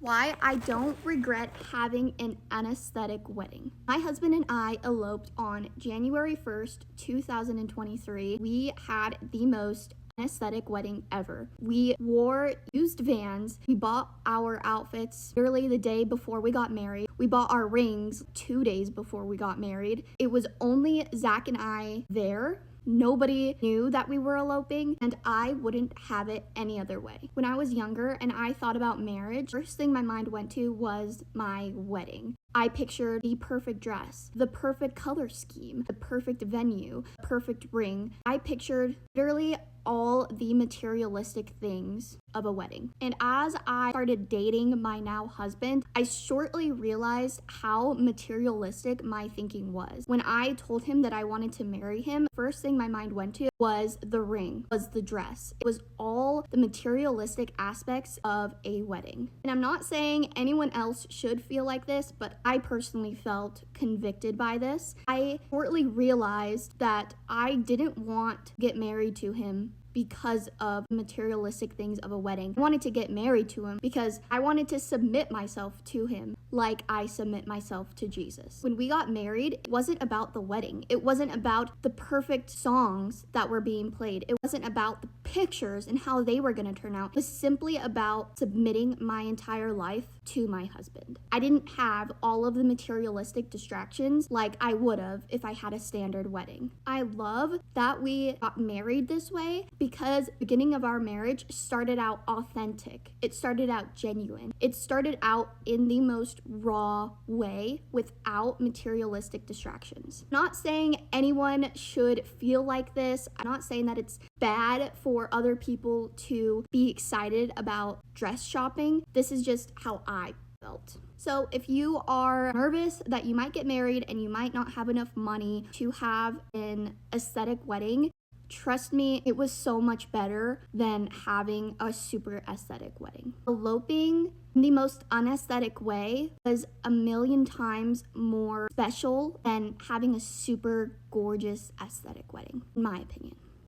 Why I don't regret having an anesthetic wedding. My husband and I eloped on January 1st, 2023. We had the most anesthetic wedding ever. We wore used Vans. We bought our outfits literally the day before we got married. We bought our rings 2 days before we got married. It was only Zach and I there. Nobody knew that we were eloping, and I wouldn't have it any other way. When I was younger and I thought about marriage, first thing my mind went to was my wedding. I pictured the perfect dress, the perfect color scheme, the perfect venue, the perfect ring. I pictured literally all the materialistic things of a wedding. And as I started dating my now husband, I shortly realized how materialistic my thinking was. When I told him that I wanted to marry him, first thing my mind went to was the ring, was the dress. It was all the materialistic aspects of a wedding. And I'm not saying anyone else should feel like this, but I personally felt convicted by this. I shortly realized that I didn't want to get married to him because of materialistic things of a wedding. I wanted to get married to him because I wanted to submit myself to him like I submit myself to Jesus. When we got married, it wasn't about the wedding. It wasn't about the perfect songs that were being played. It wasn't about the pictures and how they were going to turn out. It was simply about submitting my entire life to my husband. I didn't have all of the materialistic distractions like I would have if I had a standard wedding. I love that we got married this way because the beginning of our marriage started out authentic. It started out genuine. It started out in the most raw way without materialistic distractions. Not saying anyone should feel like this. I'm not saying that it's bad for other people to be excited about dress shopping. This is just how I felt. So if you are nervous that you might get married and you might not have enough money to have an aesthetic wedding, trust me, it was so much better than having a super aesthetic wedding. Eloping in the most unaesthetic way was a million times more special than having a super gorgeous aesthetic wedding, in my opinion.